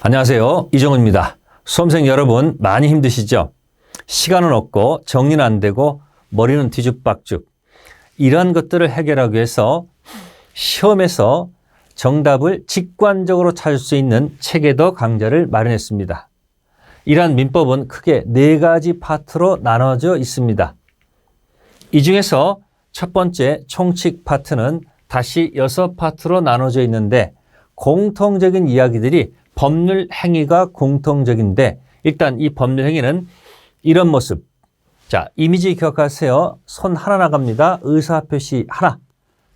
안녕하세요. 이정훈입니다. 수험생 여러분 많이 힘드시죠? 시간은 없고 정리는 안 되고 머리는 뒤죽박죽. 이러한 것들을 해결하기 위해서 시험에서 정답을 직관적으로 찾을 수 있는 체계도 강좌를 마련했습니다. 이러한 민법은 크게 4가지 파트로 나눠져 있습니다. 이 중에서 첫 번째 총칙 파트는 다시 6파트로 나눠져 있는데 공통적인 이야기들이 법률 행위가 공통적인데 일단 이 법률 행위는 이런 모습. 자, 이미지 기억하세요. 손 하나 나갑니다. 의사표시 하나.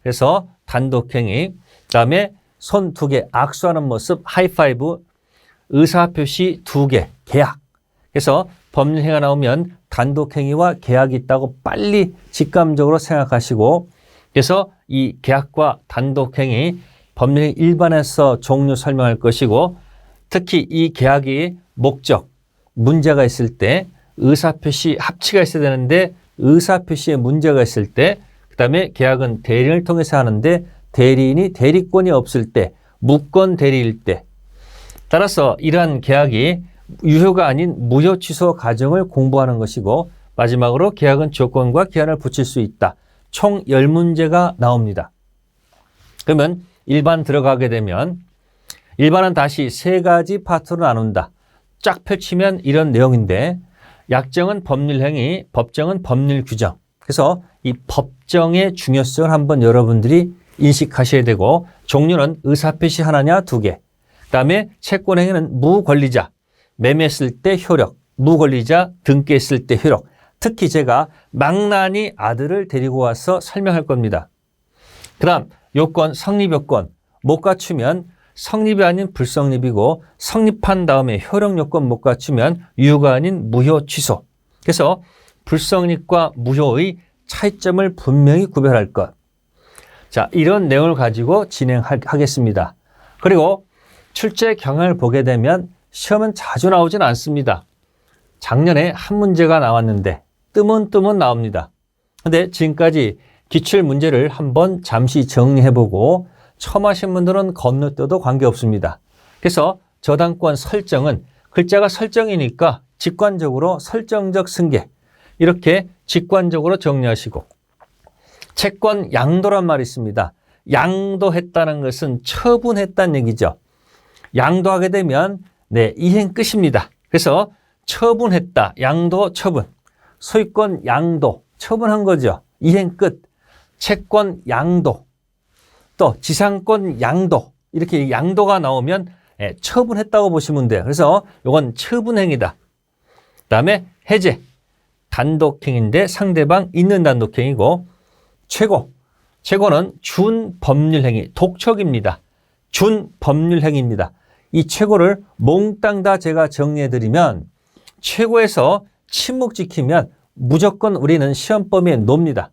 그래서 단독행위. 그다음에 손 2개 악수하는 모습 하이파이브. 의사표시 2개 계약. 그래서 법률 행위가 나오면 단독행위와 계약이 있다고 빨리 직감적으로 생각하시고 그래서 이 계약과 단독행위 법률 일반에서 종류 설명할 것이고 특히 이 계약이 목적, 문제가 있을 때 의사표시 합치가 있어야 되는데 의사표시에 문제가 있을 때 그다음에 계약은 대리인을 통해서 하는데 대리인이 대리권이 없을 때 무권 대리일 때 따라서 이러한 계약이 유효가 아닌 무효 취소 과정을 공부하는 것이고 마지막으로 계약은 조건과 기한을 붙일 수 있다. 총 10문제가 나옵니다. 그러면 일반 들어가게 되면 일반은 다시 3가지 파트로 나눈다. 쫙 펼치면 이런 내용인데 약정은 법률 행위, 법정은 법률 규정. 그래서 이 법정의 중요성을 한번 여러분들이 인식하셔야 되고 종류는 의사표시 하나냐 2개. 그다음에 채권행위는 무권리자, 매매했을 때 효력, 무권리자 등기했을 때 효력. 특히 제가 망나니 아들을 데리고 와서 설명할 겁니다. 그다음 요건, 성립요건 못 갖추면 성립이 아닌 불성립이고 성립한 다음에 효력 요건 못 갖추면 유효가 아닌 무효 취소. 그래서 불성립과 무효의 차이점을 분명히 구별할 것. 자, 이런 내용을 가지고 진행하겠습니다. 그리고 출제 경향을 보게 되면 시험은 자주 나오진 않습니다. 작년에 한 문제가 나왔는데 뜨문뜨문 나옵니다. 근데 지금까지 기출 문제를 한번 잠시 정리해보고 처음 하신 분들은 건너뛰어도 관계없습니다. 그래서 저당권 설정은 글자가 설정이니까 직관적으로 설정적 승계 이렇게 직관적으로 정리하시고 채권 양도란 말이 있습니다. 양도했다는 것은 처분했다는 얘기죠. 양도하게 되면 이행 끝입니다. 그래서 처분했다. 양도 처분. 소유권 양도 처분한 거죠. 이행 끝. 채권 양도. 또 지상권 양도. 이렇게 양도가 나오면 처분했다고 보시면 돼요. 그래서 이건 처분행위다. 그다음에 해제. 단독행위인데 상대방 있는 단독행위고 최고. 최고는 준법률행위. 독촉입니다. 준법률행위입니다. 이 최고를 몽땅 다 제가 정리해드리면 최고에서 침묵 지키면 무조건 우리는 시험 범위에 놓습니다.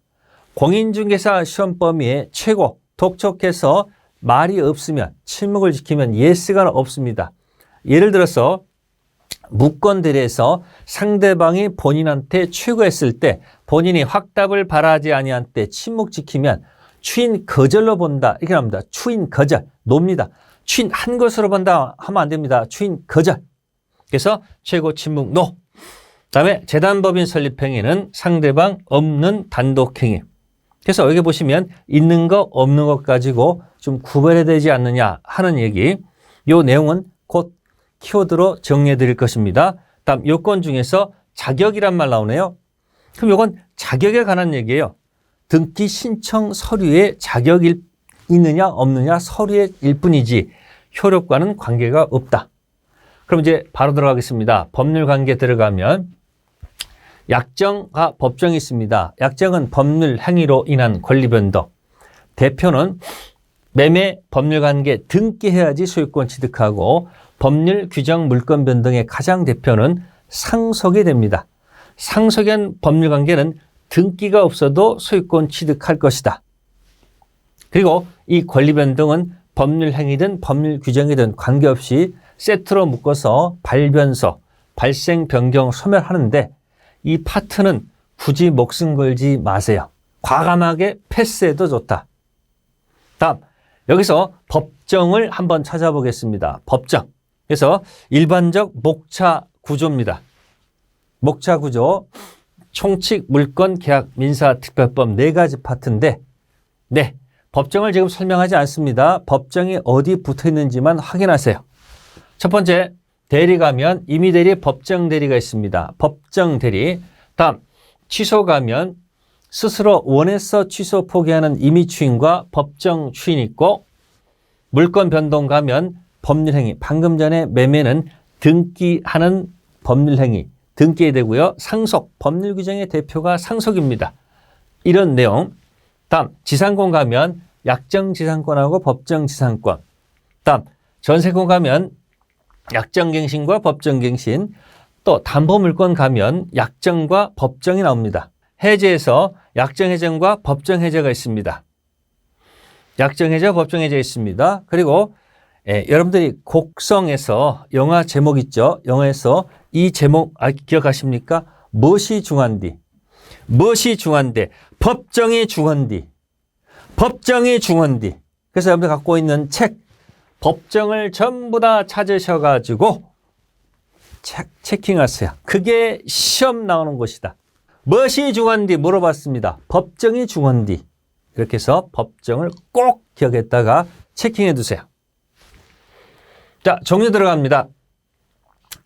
공인중개사 시험 범위에 최고, 독촉해서 말이 없으면 침묵을 지키면 예스가 없습니다. 예를 들어서 무권 대리에서 상대방이 본인한테 최고했을 때 본인이 확답을 바라지 아니한 때 침묵 지키면 추인 거절로 본다. 이렇게 합니다. 추인 거절, 놉니다. 추인 한 것으로 본다 하면 안 됩니다. 추인 거절. 그래서 최고 침묵 노. 그다음에 재단법인 설립행위는 상대방 없는 단독행위. 그래서 여기 보시면 있는 거 없는 것 가지고 좀 구별해야 되지 않느냐 하는 얘기. 이 내용은 곧 키워드로 정리해 드릴 것입니다. 다음 요건 중에서 자격이란 말 나오네요. 그럼 이건 자격에 관한 얘기예요. 등기 신청 서류에 자격이 있느냐 없느냐 서류의 일뿐이지 효력과는 관계가 없다. 그럼 이제 바로 들어가겠습니다. 법률 관계 들어가면 약정과 법정이 있습니다. 약정은 법률 행위로 인한 권리 변동. 대표는 매매 법률 관계 등기해야지 소유권 취득하고 법률 규정 물권 변동의 가장 대표는 상속이 됩니다. 상속한 법률 관계는 등기가 없어도 소유권 취득할 것이다. 그리고 이 권리 변동은 법률 행위든 법률 규정이든 관계없이 세트로 묶어서 발변서, 발생 변경 소멸하는데 이 파트는 굳이 목숨 걸지 마세요. 과감하게 패스해도 좋다. 다음 여기서 법정을 한번 찾아보겠습니다. 법정. 그래서 일반적 목차 구조입니다. 목차 구조, 총칙, 물권, 계약, 민사, 특별법 4가지 파트인데 네, 법정을 지금 설명하지 않습니다. 법정이 어디 붙어 있는지만 확인하세요. 첫 번째, 대리 가면 임의대리, 법정대리가 있습니다. 법정대리. 다음, 취소 가면 스스로 원해서 취소 포기하는 임의추인과 법정추인이 있고, 물권 변동 가면 법률행위, 방금 전에 매매는 등기하는 법률행위, 등기해야 되고요. 상속, 법률규정의 대표가 상속입니다. 이런 내용. 다음, 지상권 가면 약정지상권하고 법정지상권. 다음, 전세권 가면 약정갱신과 법정갱신. 또 담보물권 가면 약정과 법정이 나옵니다. 해제에서 약정해제과 법정해제가 있습니다. 약정해제, 법정해제 있습니다. 그리고 여러분들이 곡성에서 영화 제목 있죠? 영화에서 이 제목 기억하십니까? 무엇이 중한디? 무엇이 중한데? 법정이 중한디. 법정이 중한디. 그래서 여러분들 갖고 있는 책, 법정을 전부 다 찾으셔가지고 체킹하세요. 그게 시험 나오는 곳이다. 무엇이 중한디 물어봤습니다. 법정이 중한디. 이렇게 해서 법정을 꼭 기억했다가 체킹해 두세요. 자, 종류 들어갑니다.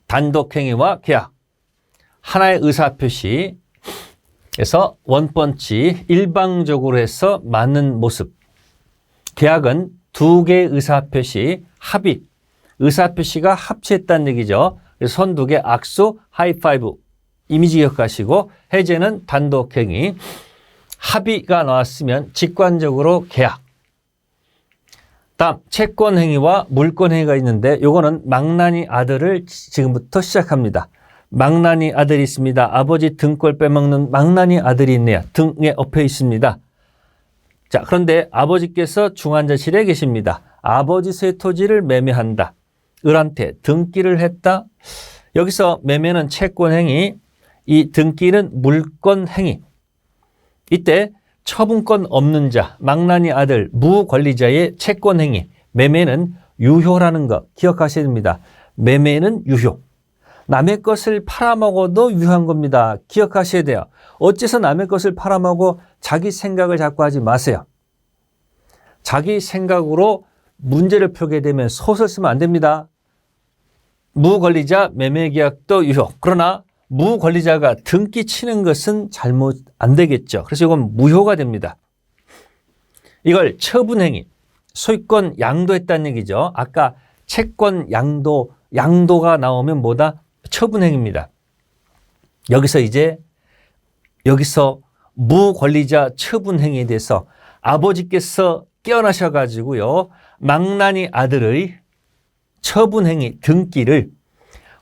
단독행위와 계약, 하나의 의사표시, 그래서 원펀치, 일방적으로 해서 맞는 모습. 계약은 2개의 의사표시, 합의, 의사표시가 합치했다는 얘기죠. 그래서 손 2개, 악수, 하이파이브, 이미지 기억하시고, 해제는 단독행위, 합의가 나왔으면 직관적으로 계약. 다음, 채권행위와 물권행위가 있는데 요거는 망나니 아들을 지금부터 시작합니다. 망나니 아들이 있습니다. 아버지 등골 빼먹는 망나니 아들이 있네요. 등에 엎여 있습니다. 자, 그런데 아버지께서 중환자실에 계십니다. 아버지의 토지를 매매한다. 을한테 등기를 했다. 여기서 매매는 채권행위, 이 등기는 물권행위. 이때 처분권 없는 자, 망나니 아들, 무권리자의 채권행위, 매매는 유효라는 거 기억하셔야 됩니다. 매매는 유효. 남의 것을 팔아먹어도 유효한 겁니다. 기억하셔야 돼요. 어째서 남의 것을 팔아먹어 자기 생각을 자꾸 하지 마세요. 자기 생각으로 문제를 풀게 되면 소설 쓰면 안 됩니다. 무권리자 매매계약도 유효. 그러나 무권리자가 등기 치는 것은 잘못 안 되겠죠. 그래서 이건 무효가 됩니다. 이걸 처분행위, 소유권 양도했다는 얘기죠. 아까 채권 양도가 나오면 뭐다? 처분행위입니다. 여기서 무권리자 처분행위에 대해서 아버지께서 깨어나셔가지고요, 망나니 아들의 처분행위 등기를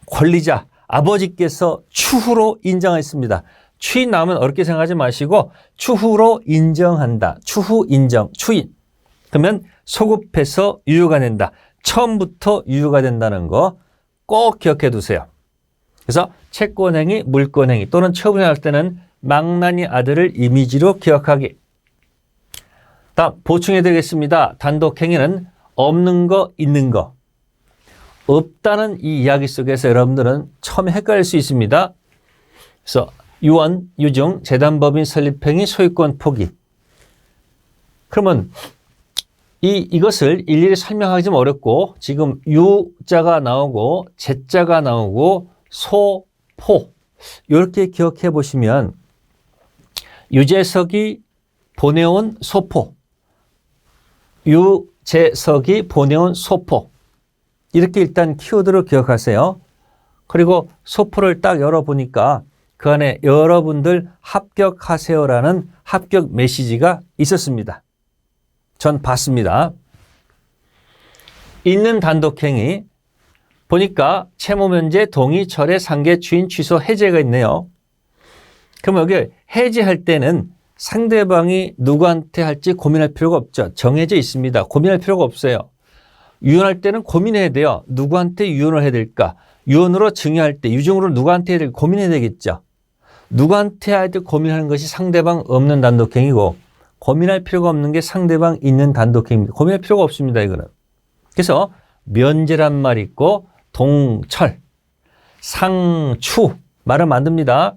권리자 아버지께서 추후로 인정했습니다. 추인 나오면 어렵게 생각하지 마시고 추후로 인정한다. 추후 인정, 추인. 그러면 소급해서 유효가 된다. 처음부터 유효가 된다는 거 꼭 기억해 두세요. 그래서 채권행위, 물권행위 또는 처분할 때는 망나니 아들을 이미지로 기억하기. 다음 보충해 드리겠습니다. 단독행위는 없는 거, 있는 거. 없다는 이 이야기 속에서 여러분들은 처음에 헷갈릴 수 있습니다. 그래서 유언, 유증, 재단법인 설립행위, 소유권 포기. 그러면 이것을 일일이 설명하기 좀 어렵고 지금 유자가 나오고 제자가 나오고 소, 포 이렇게 기억해 보시면 유재석이 보내온 소포, 유재석이 보내온 소포 이렇게 일단 키워드로 기억하세요. 그리고 소포를 딱 열어보니까 그 안에 여러분들 합격하세요라는 합격 메시지가 있었습니다. 전 봤습니다. 있는 단독행위 보니까 채무 면제, 동의, 철회, 상계, 주인, 취소, 해제가 있네요. 그럼 여기 해제할 때는 상대방이 누구한테 할지 고민할 필요가 없죠. 정해져 있습니다. 고민할 필요가 없어요. 유언할 때는 고민해야 돼요. 누구한테 유언을 해야 될까? 유언으로 증여할 때 유증으로 누구한테 해야 될까 고민해야 되겠죠. 누구한테 해야 될 고민하는 것이 상대방 없는 단독행위고 고민할 필요가 없는 게 상대방 있는 단독행위입니다. 고민할 필요가 없습니다. 이거는. 그래서 면제란 말이 있고 동철, 상추 말을 만듭니다.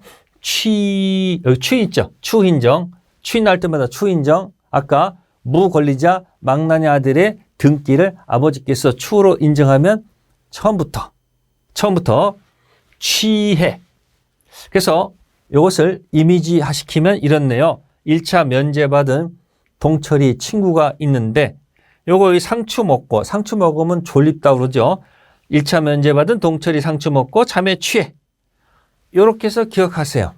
여기 추 있죠. 추인정. 추 나올 때마다 추인정. 아까 무 권리자 망나니 아들의 등기를 아버지께서 추로 인정하면 처음부터 취해. 그래서 이것을 이미지화시키면 이렇네요. 1차 면제받은 동철이 친구가 있는데 요거 상추 먹으면 졸립다 그러죠. 1차 면제받은 동철이 상추 먹고 잠에 취해. 요렇게 해서 기억하세요.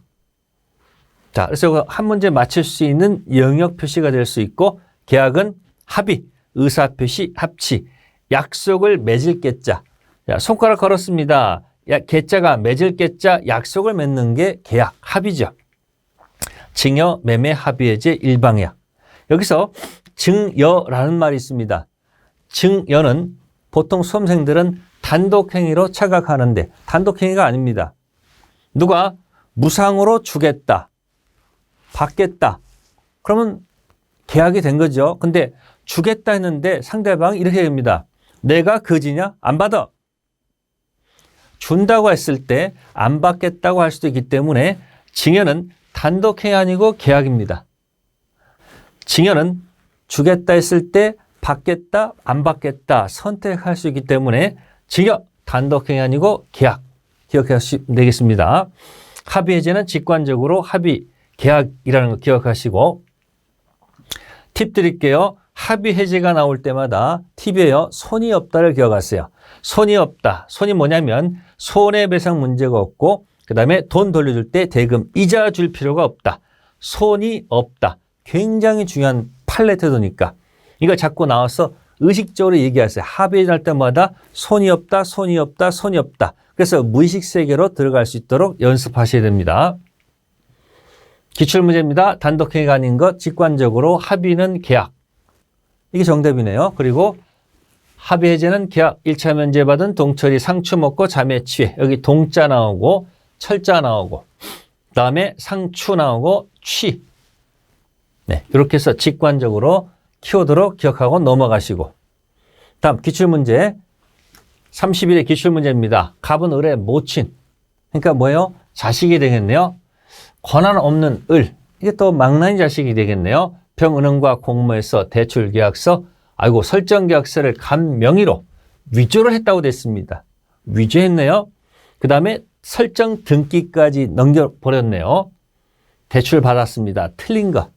자, 그래서 한 문제 맞출 수 있는 영역 표시가 될 수 있고 계약은 합의, 의사표시, 합치, 약속을 맺을 깨자. 자, 손가락 걸었습니다. 개자가 맺을 깨자 약속을 맺는 게 계약, 합의죠. 증여, 매매, 합의해제, 일방약. 여기서 증여라는 말이 있습니다. 증여는 보통 수험생들은 단독행위로 착각하는데 단독행위가 아닙니다. 누가 무상으로 주겠다, 받겠다. 그러면 계약이 된 거죠. 근데 주겠다 했는데 상대방이 이렇게 됩니다. 내가 거지냐? 안 받아. 준다고 했을 때 안 받겠다고 할 수도 있기 때문에 증여는 단독행위 아니고 계약입니다. 증여는 주겠다 했을 때 받겠다, 안 받겠다 선택할 수 있기 때문에 증여, 단독행위 아니고 계약. 기억하시면 되겠습니다. 합의해제는 직관적으로 합의, 계약이라는 거 기억하시고 팁 드릴게요. 합의해제가 나올 때마다 팁이에요. 손이 없다를 기억하세요. 손이 없다. 손이 뭐냐면 손해배상 문제가 없고 그 다음에 돈 돌려줄 때 대금 이자 줄 필요가 없다. 손이 없다. 굉장히 중요한 판례 태도니까 이거 자꾸 나와서 의식적으로 얘기하세요. 합의할 때마다 손이 없다, 손이 없다, 손이 없다. 그래서 무의식 세계로 들어갈 수 있도록 연습하셔야 됩니다. 기출문제입니다. 단독행위가 아닌 것, 직관적으로 합의는 계약. 이게 정답이네요. 그리고 합의해제는 계약, 1차 면제받은 동철이 상추 먹고 잠에 취해. 여기 동자 나오고 철자 나오고 그다음에 상추 나오고 취. 네, 이렇게 해서 직관적으로 키워드로 기억하고 넘어가시고 다음 기출문제 30일의 기출문제입니다. 갑은 을의 모친. 그러니까 뭐예요? 자식이 되겠네요. 권한 없는 을. 이게 또 망나니 자식이 되겠네요. 평은행과 공모해서 대출계약서, 설정계약서를 간 명의로 위조를 했다고 됐습니다. 위조했네요. 그 다음에 설정 등기까지 넘겨버렸네요. 대출 받았습니다. 틀린 거.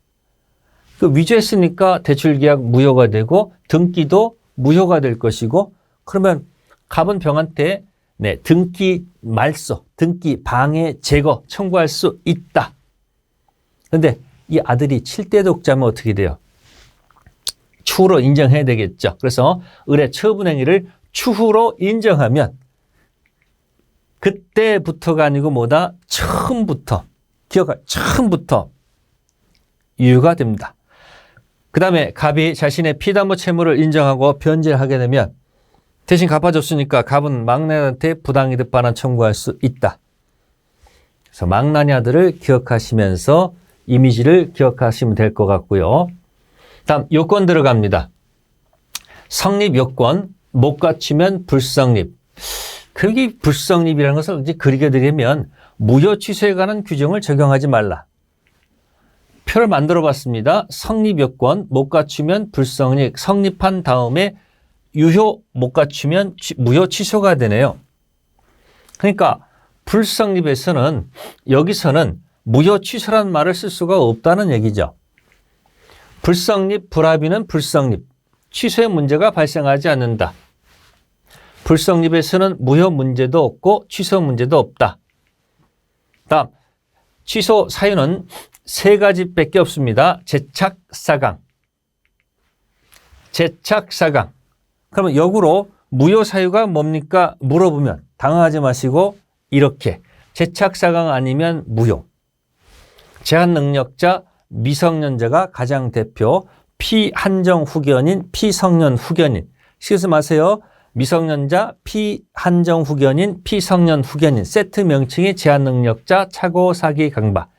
그 위조했으니까 대출계약 무효가 되고 등기도 무효가 될 것이고 그러면 갑은 병한테 등기 말소, 등기 방해 제거 청구할 수 있다. 그런데 이 아들이 7대 독자면 어떻게 돼요? 추후로 인정해야 되겠죠. 그래서 을의 처분행위를 추후로 인정하면 그때부터가 아니고 뭐다? 처음부터. 처음부터 유효가 됩니다. 그 다음에 갑이 자신의 피담보 채무를 인정하고 변제를 하게 되면 대신 갚아줬으니까 갑은 망나니한테 부당이득 반환 청구할 수 있다. 그래서 망나니 아들을 기억하시면서 이미지를 기억하시면 될 것 같고요. 다음 요건 들어갑니다. 성립 요건 못 갖추면 불성립. 그게 불성립이라는 것을 이제 그리게 되면 무효 취소에 관한 규정을 적용하지 말라. 표를 만들어 봤습니다. 성립 요건 못 갖추면 불성립. 성립한 다음에 유효 못 갖추면 무효 취소가 되네요. 그러니까 불성립에서는 여기서는 무효 취소라는 말을 쓸 수가 없다는 얘기죠. 불성립, 불합의는 불성립. 취소의 문제가 발생하지 않는다. 불성립에서는 무효 문제도 없고 취소 문제도 없다. 다음, 취소 사유는 3가지밖에 없습니다. 제착, 사강. 제착, 사강. 그러면 역으로 무효 사유가 뭡니까? 물어보면 당황하지 마시고 이렇게 제착, 사강 아니면 무효. 제한 능력자, 미성년자가 가장 대표, 피한정 후견인, 피성년 후견인. 신경 쓰지 마세요. 미성년자, 피한정 후견인, 피성년 후견인. 세트 명칭이 제한 능력자, 차고, 사기, 강박.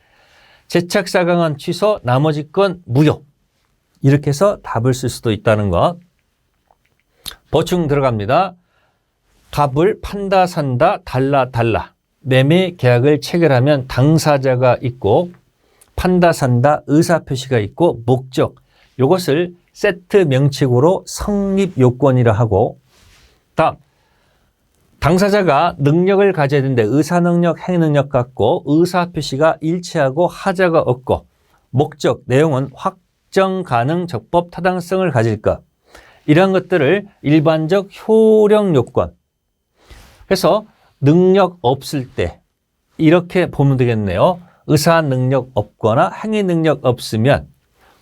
제착, 사강은 취소, 나머지 건 무효. 이렇게 해서 답을 쓸 수도 있다는 것. 보충 들어갑니다. 값을 판다, 산다, 달라. 매매 계약을 체결하면 당사자가 있고 판다, 산다, 의사표시가 있고 목적. 이것을 세트 명칭으로 성립요건이라 하고 다음 당사자가 능력을 가져야 되는데 의사능력, 행능력 같고 의사표시가 일치하고 하자가 없고 목적, 내용은 확정 가능, 적법, 타당성을 가질 것. 이런 것들을 일반적 효력 요건. 그래서 능력 없을 때 이렇게 보면 되겠네요. 의사 능력 없거나 행위 능력 없으면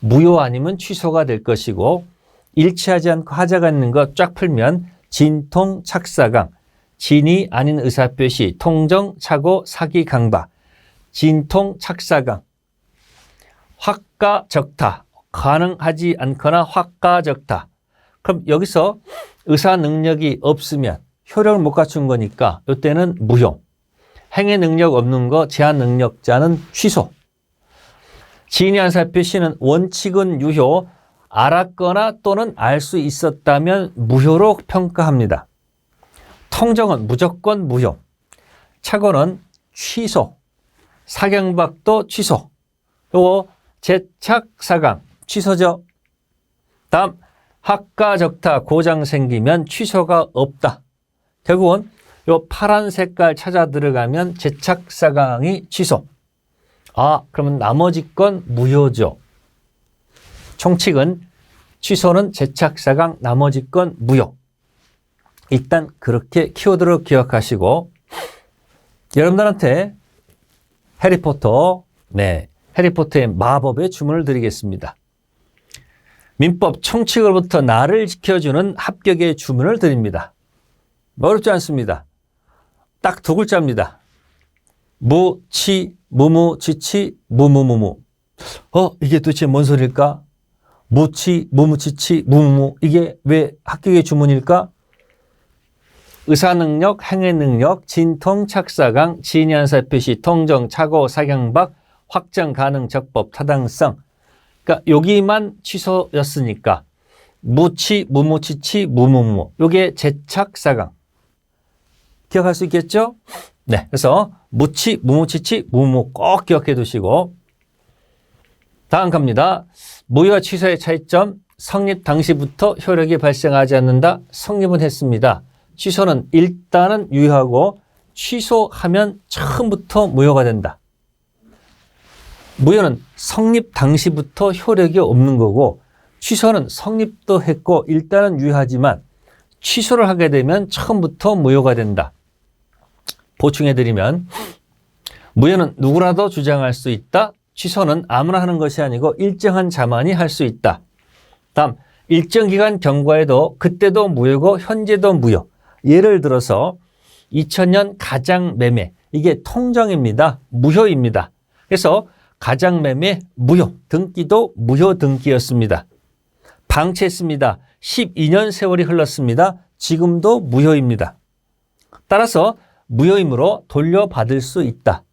무효 아니면 취소가 될 것이고 일치하지 않고 하자가 있는 거 쫙 풀면 진통, 착사강, 진이 아닌 의사표시, 통정, 착오, 사기, 강박, 진통, 착사강, 확가, 적타, 가능하지 않거나 확가, 적타. 그럼 여기서 의사 능력이 없으면 효력을 못 갖춘 거니까 이때는 무효. 행위 능력 없는 거 제한 능력자는 취소. 지인의 의사표시는 원칙은 유효, 알았거나 또는 알 수 있었다면 무효로 평가합니다. 통정은 무조건 무효. 착오는 취소. 사경박도 취소. 요거 재착 사강 취소죠. 다음 학가 적타 고장 생기면 취소가 없다. 결국은 요 파란 색깔 찾아 들어가면 재착 사강이 취소. 그러면 나머지 건 무효죠. 총칙은 취소는 재착 사강, 나머지 건 무효. 일단 그렇게 키워드로 기억하시고 여러분들한테 해리포터, 해리포터의 마법의 주문을 드리겠습니다. 민법 총칙으로부터 나를 지켜주는 합격의 주문을 드립니다. 어렵지 않습니다. 딱 두 글자입니다. 무, 치, 무무, 치치, 무무무무. 이게 도대체 뭔 소리일까? 무치, 무무치치, 무무무. 이게 왜 합격의 주문일까? 의사능력, 행위능력, 진통, 착사강, 진연사표시, 통정, 착오, 사경박, 확정 가능, 적법, 타당성. 그러니까 여기만 취소였으니까 무치, 무무치치, 무무무. 요게 재착사강. 기억할 수 있겠죠? 네. 그래서 무치, 무무치치, 무무 꼭 기억해 두시고 다음 갑니다. 무효와 취소의 차이점. 성립 당시부터 효력이 발생하지 않는다. 성립은 했습니다. 취소는 일단은 유효하고 취소하면 처음부터 무효가 된다. 무효는 성립 당시부터 효력이 없는 거고 취소는 성립도 했고 일단은 유효하지만 취소를 하게 되면 처음부터 무효가 된다. 보충해드리면 무효는 누구라도 주장할 수 있다. 취소는 아무나 하는 것이 아니고 일정한 자만이 할 수 있다. 다음 일정 기간 경과에도 그때도 무효고 현재도 무효. 예를 들어서 2000년 가장매매 이게 통정입니다. 무효입니다. 그래서 가장매매 무효 등기도 무효 등기였습니다. 방치했습니다. 12년 세월이 흘렀습니다. 지금도 무효입니다. 따라서 무효이므로 돌려받을 수 있다.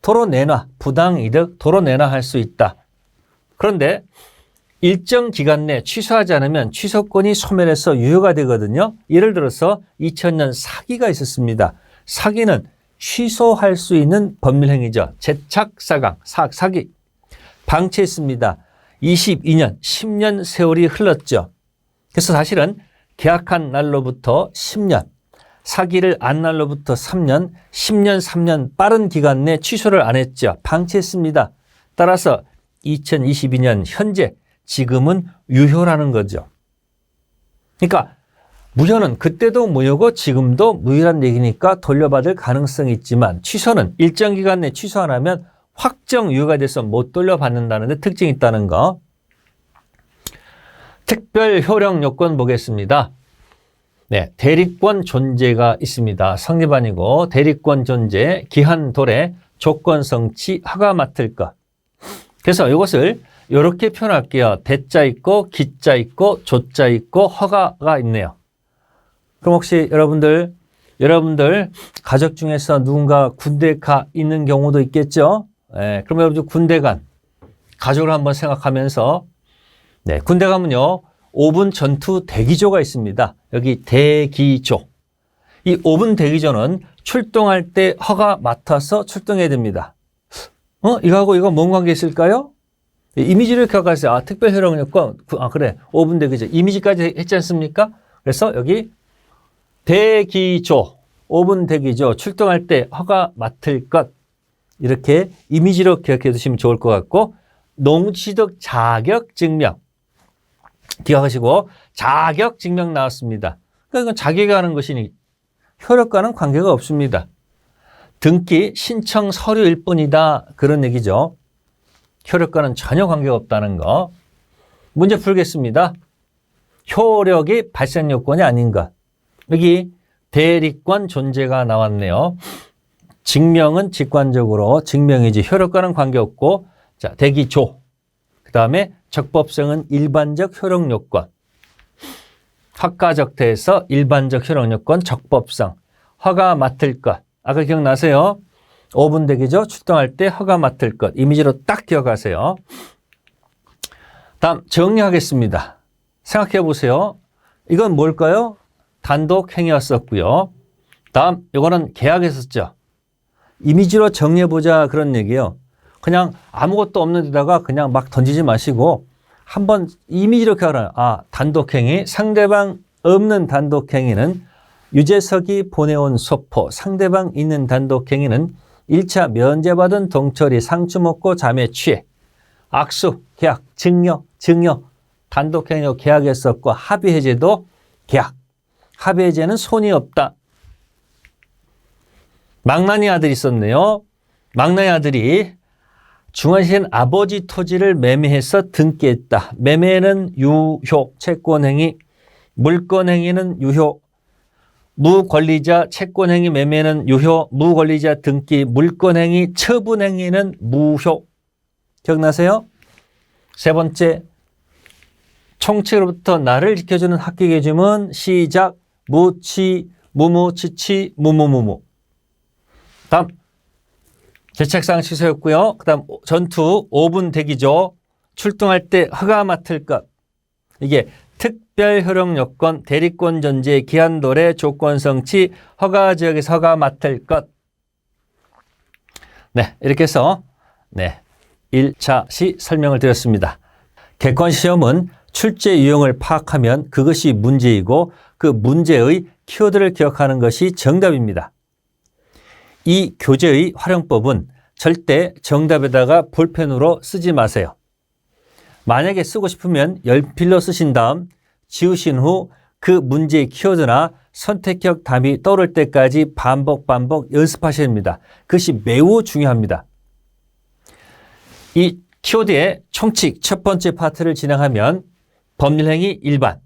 도로내놔 부당이득 도로내놔 할 수 있다. 그런데 일정 기간 내 취소하지 않으면 취소권이 소멸해서 유효가 되거든요. 예를 들어서 2000년 사기가 있었습니다. 사기는 취소할 수 있는 법률행위죠. 재착사강, 사기. 방치했습니다. 22년, 10년 세월이 흘렀죠. 그래서 사실은 계약한 날로부터 10년, 사기를 안 날로부터 3년, 10년, 3년 빠른 기간 내 취소를 안 했죠. 방치했습니다. 따라서 2022년 현재 지금은 유효라는 거죠. 그러니까 무효는 그때도 무효고 지금도 무효란 얘기니까 돌려받을 가능성이 있지만 취소는 일정 기간 내에 취소 안 하면 확정 유효가 돼서 못 돌려받는다는 데 특징이 있다는 거. 특별 효력 요건 보겠습니다. 대리권 존재가 있습니다. 성립 아니고 대리권 존재, 기한 도래, 조건 성취, 허가 맡을 것. 그래서 이것을 이렇게 표현할게요. 대자 있고 기자 있고 조자 있고 허가가 있네요. 그럼 혹시 여러분들 가족 중에서 누군가 군대 가 있는 경우도 있겠죠? 그럼 여러분들 군대 간 가족을 한번 생각하면서 군대 가면요 5분 전투 대기조가 있습니다. 여기 대기조. 이 5분 대기 전은 출동할 때 허가 맡아서 출동해야 됩니다. 이거하고 이거 뭔 관계 있을까요? 이미지를 기억하세요. 특별 효력 요건. 그래. 5분 대기 전. 이미지까지 했지 않습니까? 그래서 여기 대기조, 5분 대기조, 출동할 때 허가 맡을 것. 이렇게 이미지로 기억해 두시면 좋을 것 같고, 농취득 자격 증명. 기억하시고, 자격 증명 나왔습니다. 그러니까 이건 자기가 하는 것이니 효력과는 관계가 없습니다. 등기 신청 서류일 뿐이다. 그런 얘기죠. 효력과는 전혀 관계가 없다는 거. 문제 풀겠습니다. 효력이 발생 요건이 아닌 것. 여기 대리권 존재가 나왔네요. 증명은 직관적으로 증명이지 효력과는 관계없고, 자, 대기조. 그 다음에 적법성은 일반적 효력 요건. 학가적태에서 일반적 효력 요건, 적법성. 허가 맡을 것. 아까 기억나세요? 5분 대기죠. 출동할 때 허가 맡을 것. 이미지로 딱 기억하세요. 다음 정리하겠습니다. 생각해 보세요. 이건 뭘까요? 단독 행위였었고요. 다음 이거는 계약했었죠. 이미지로 정리해보자 그런 얘기예요. 그냥 아무것도 없는 데다가 그냥 막 던지지 마시고 한번 이미지로 기억하라. 단독행위, 상대방 없는 단독행위는 유재석이 보내온 소포, 상대방 있는 단독행위는 1차 면제받은 동철이 상추 먹고 잠에 취해. 악수, 계약, 증여, 단독행위로 계약했었고 합의해제도 계약. 합의해제는 손이 없다. 망나니 아들이 있었네요. 망나니 아들이 중환시엔 아버지 토지를 매매해서 등기했다. 매매는 유효, 채권행위, 물권행위는 유효, 무권리자 채권행위 매매는 유효, 무권리자 등기, 물권행위, 처분행위는 무효. 기억나세요? 세 번째, 총칙으로부터 나를 지켜주는 학기 계짐은 시작, 무치, 무무, 치치, 무무무무. 다음, 제책상 취소였고요. 그 다음 전투 5분 대기죠. 출동할 때 허가 맡을 것. 이게 특별 효력 요건, 대리권 존재, 기한 도래, 조건 성취, 허가 지역에서 허가 맡을 것. 네, 이렇게 해서 1차 시 설명을 드렸습니다. 객관 시험은 출제 유형을 파악하면 그것이 문제이고 그 문제의 키워드를 기억하는 것이 정답입니다. 이 교재의 활용법은 절대 정답에다가 볼펜으로 쓰지 마세요. 만약에 쓰고 싶으면 연필로 쓰신 다음 지우신 후 그 문제의 키워드나 선택형 답이 떠오를 때까지 반복 연습하셔야 합니다. 그것이 매우 중요합니다. 이 키워드의 총칙 첫 번째 파트를 진행하면 법률행위 일반,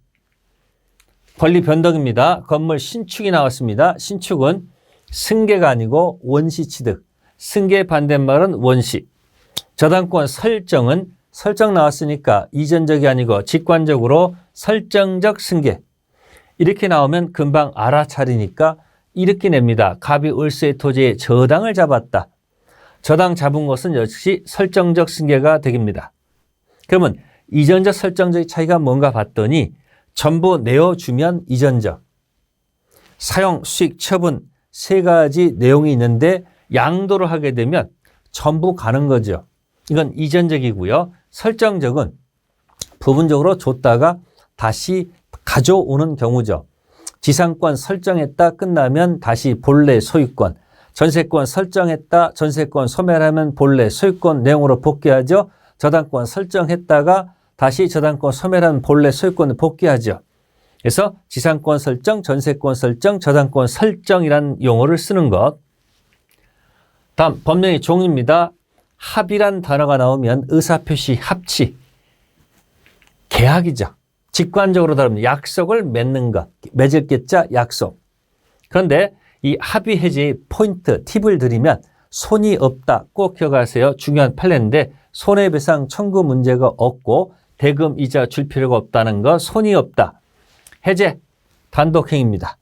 권리 변동입니다. 건물 신축이 나왔습니다. 신축은 승계가 아니고 원시 취득, 승계 반대말은 원시. 저당권 설정은 설정 나왔으니까 이전적이 아니고 직관적으로 설정적 승계. 이렇게 나오면 금방 알아차리니까 이렇게 냅니다. 갑이 을수의 토지에 저당을 잡았다. 저당 잡은 것은 역시 설정적 승계가 되겠습니다. 그러면 이전적 설정적의 차이가 뭔가 봤더니 전부 내어주면 이전적, 사용, 수익, 처분 세 가지 내용이 있는데 양도를 하게 되면 전부 가는 거죠. 이건 이전적이고요. 설정적은 부분적으로 줬다가 다시 가져오는 경우죠. 지상권 설정했다 끝나면 다시 본래 소유권, 전세권 설정했다 전세권 소멸하면 본래 소유권 내용으로 복귀하죠. 저당권 설정했다가 다시 저당권 소멸하면 본래 소유권을 복귀하죠. 그래서 지상권 설정, 전세권 설정, 저당권 설정이라는 용어를 쓰는 것. 다음 법령의 종류입니다. 합의란 단어가 나오면 의사표시 합치, 계약이죠. 직관적으로 다루면 약속을 맺는 것, 맺을 게자 약속. 그런데 이 합의 해지의 포인트, 팁을 드리면 손이 없다. 꼭 기억하세요. 중요한 판례인데 손해배상 청구 문제가 없고 대금 이자 줄 필요가 없다는 거, 손이 없다. 해제, 단독행위입니다.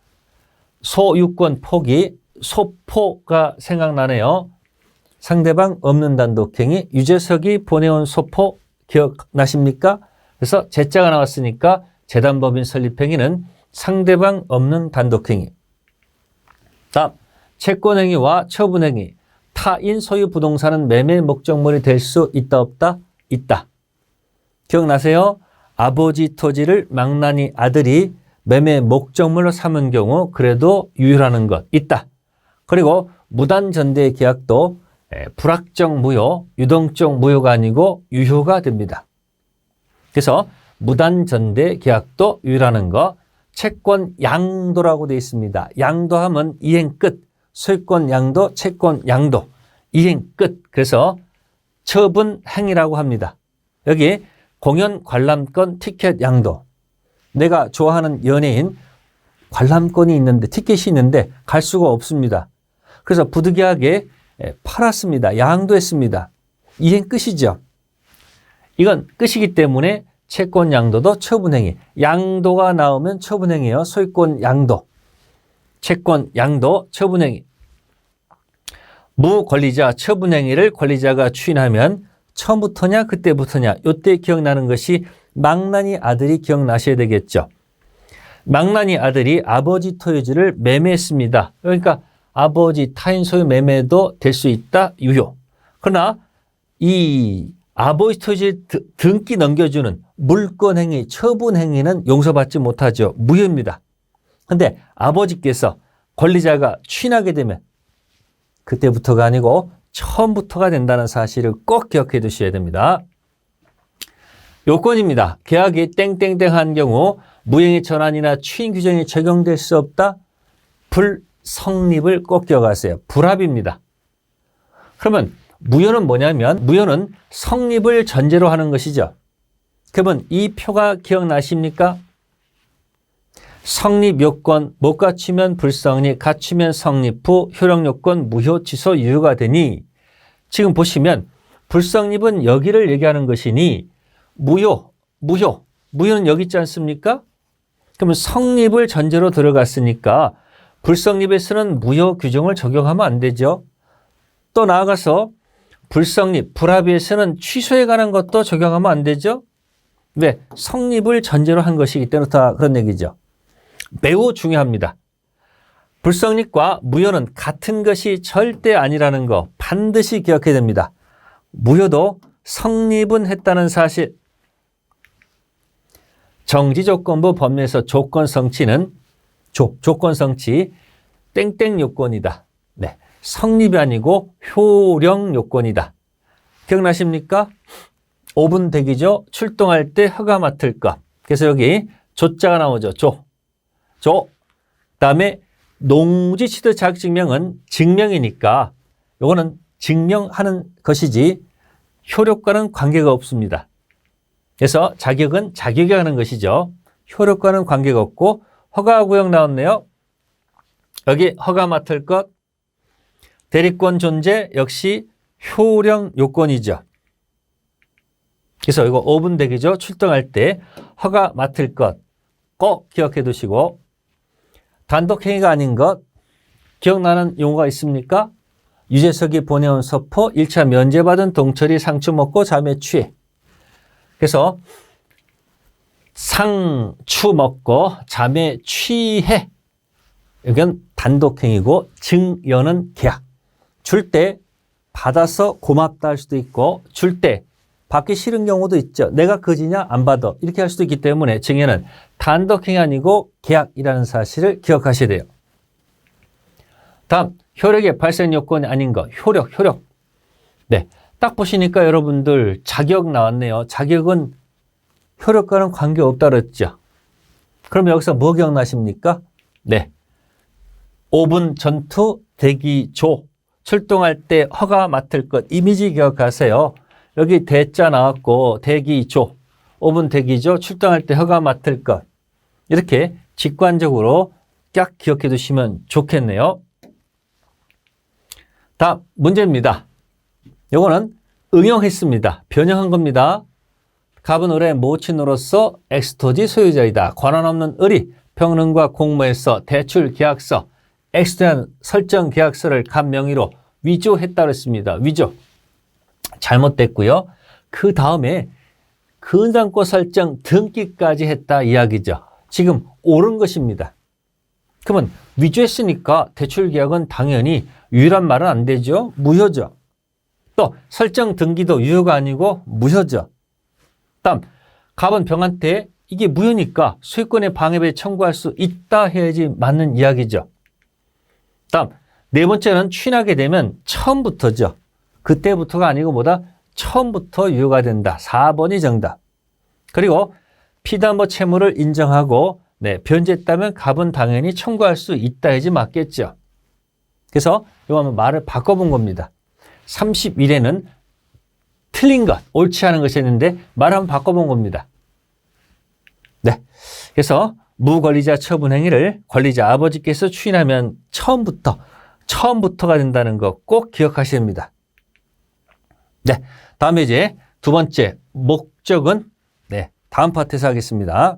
소유권 포기, 소포가 생각나네요. 상대방 없는 단독행위, 유재석이 보내온 소포 기억나십니까? 그래서 제자가 나왔으니까 재단법인 설립행위는 상대방 없는 단독행위. 다음, 채권행위와 처분행위. 타인 소유 부동산은 매매 목적물이 될 수 있다 없다? 있다. 기억나세요? 아버지 토지를 망나니 아들이 매매 목적물로 삼은 경우 그래도 유효라는 것 있다. 그리고 무단전대 계약도 불확정 무효, 유동적 무효가 아니고 유효가 됩니다. 그래서 무단전대 계약도 유효라는 거, 채권 양도라고 되어 있습니다. 양도하면 이행 끝, 소유권 양도, 채권 양도, 이행 끝. 그래서 처분 행위라고 합니다. 여기 공연 관람권 티켓 양도. 내가 좋아하는 연예인 관람권이 있는데, 티켓이 있는데 갈 수가 없습니다. 그래서 부득이하게 팔았습니다. 양도했습니다. 이행 끝이죠. 이건 끝이기 때문에 채권 양도도 처분행위. 양도가 나오면 처분행위예요. 소유권 양도, 채권 양도, 처분행위. 무권리자 처분행위를 권리자가 추인하면 처음부터냐 그때부터냐, 이때 기억나는 것이 망나니 아들이 기억나셔야 되겠죠. 망나니 아들이 아버지 토지를 매매했습니다. 그러니까 아버지 타인 소유 매매도 될 수 있다, 유효. 그러나 이 아버지 토지 등기 넘겨주는 물권행위, 처분행위는 용서받지 못하죠. 무효입니다. 그런데 아버지께서 권리자가 추인하게 되면 그때부터가 아니고 처음부터가 된다는 사실을 꼭 기억해 두셔야 됩니다. 요건입니다. 계약이 땡땡땡한 경우 무행의 전환이나 추인 규정이 적용될 수 없다. 불성립을 꼭 기억하세요. 불합입니다. 그러면 무효는 뭐냐면, 무효는 성립을 전제로 하는 것이죠. 그러면 이 표가 기억나십니까? 성립 요건 못 갖추면 불성립, 갖추면 성립 후 효력 요건 무효, 취소, 유효가 되니, 지금 보시면 불성립은 여기를 얘기하는 것이니 무효는 여기 있지 않습니까? 그러면 성립을 전제로 들어갔으니까 불성립에서는 무효 규정을 적용하면 안 되죠. 또 나아가서 불성립, 불합의에서는 취소에 관한 것도 적용하면 안 되죠. 왜? 성립을 전제로 한 것이기 때문에 다 그런 얘기죠. 매우 중요합니다. 불성립과 무효는 같은 것이 절대 아니라는 거 반드시 기억해야 됩니다. 무효도 성립은 했다는 사실. 정지조건부 법률에서 조건성취는 조건성취 땡땡 요건이다. 네, 성립이 아니고 효력 요건이다. 기억나십니까? 5분 대기죠. 출동할 때 허가 맡을 것. 그래서 여기 조자가 나오죠. 그다음에 농지취득 자격증명은 증명이니까 이거는 증명하는 것이지 효력과는 관계가 없습니다. 그래서 자격은 자격이 하는 것이죠. 효력과는 관계가 없고, 허가 구역 나왔네요. 여기 허가 맡을 것, 대리권 존재 역시 효력 요건이죠. 그래서 이거 5분 대기죠. 출동할 때 허가 맡을 것 꼭 기억해 두시고, 단독행위가 아닌 것 기억나는 용어가 있습니까? 유재석이 보내온 서포, 1차 면제받은 동철이 상추 먹고 잠에 취해. 그래서 상추 먹고 잠에 취해. 이건 단독행위고, 증여는 계약. 줄 때 받아서 고맙다 할 수도 있고, 줄 때 받기 싫은 경우도 있죠. 내가 거지냐 안 받아 이렇게 할 수도 있기 때문에 증여는 단독행위 아니고 계약이라는 사실을 기억하셔야 돼요. 다음, 효력의 발생 요건이 아닌 것. 효력. 네, 딱 보시니까 여러분들 자격 나왔네요. 자격은 효력과는 관계없다 그랬죠. 그럼 여기서 뭐 기억나십니까? 네, 5분 전투 대기조, 출동할 때 허가 맡을 것. 이미지 기억하세요. 여기 대자 나왔고 대기조, 5분 대기조, 출동할 때 허가 맡을 것. 이렇게 직관적으로 딱 기억해 두시면 좋겠네요. 다음 문제입니다. 요거는 응용했습니다. 변형한 겁니다. 갑은 을의 모친으로서 X토지 소유자이다. 권한 없는 을이 평론과 공모에서 대출 계약서, X에 대한 설정 계약서를 갑 명의로 위조했다 그랬습니다. 위조. 잘못됐고요. 그 다음에 근상권 설정 등기까지 했다 이야기죠. 지금 옳은 것입니다. 그러면 위조했으니까 대출 계약은 당연히 유효란 말은 안 되죠. 무효죠. 또 설정 등기도 유효가 아니고 무효죠. 다음 갑은 병한테 이게 무효니까 소유권의 방해배 청구할 수 있다 해야지 맞는 이야기죠. 다음 네 번째는 추인하게 되면 처음부터죠. 그때부터가 아니고 뭐다? 처음부터 유효가 된다. 4번이 정답. 그리고 피담보 채무를 인정하고 변제했다면 갑은 당연히 청구할 수 있다 해야지 맞겠죠. 그래서 이거 한번 말을 바꿔본 겁니다. 31에는 틀린 것, 옳지 않은 것이 있는데 말을 한번 바꿔본 겁니다. 네. 그래서 무권리자 처분 행위를 권리자 아버지께서 추인하면 처음부터가 된다는 거 꼭 기억하셔야 됩니다. 네. 다음에 이제 두 번째 목적은 다음 파트에서 하겠습니다.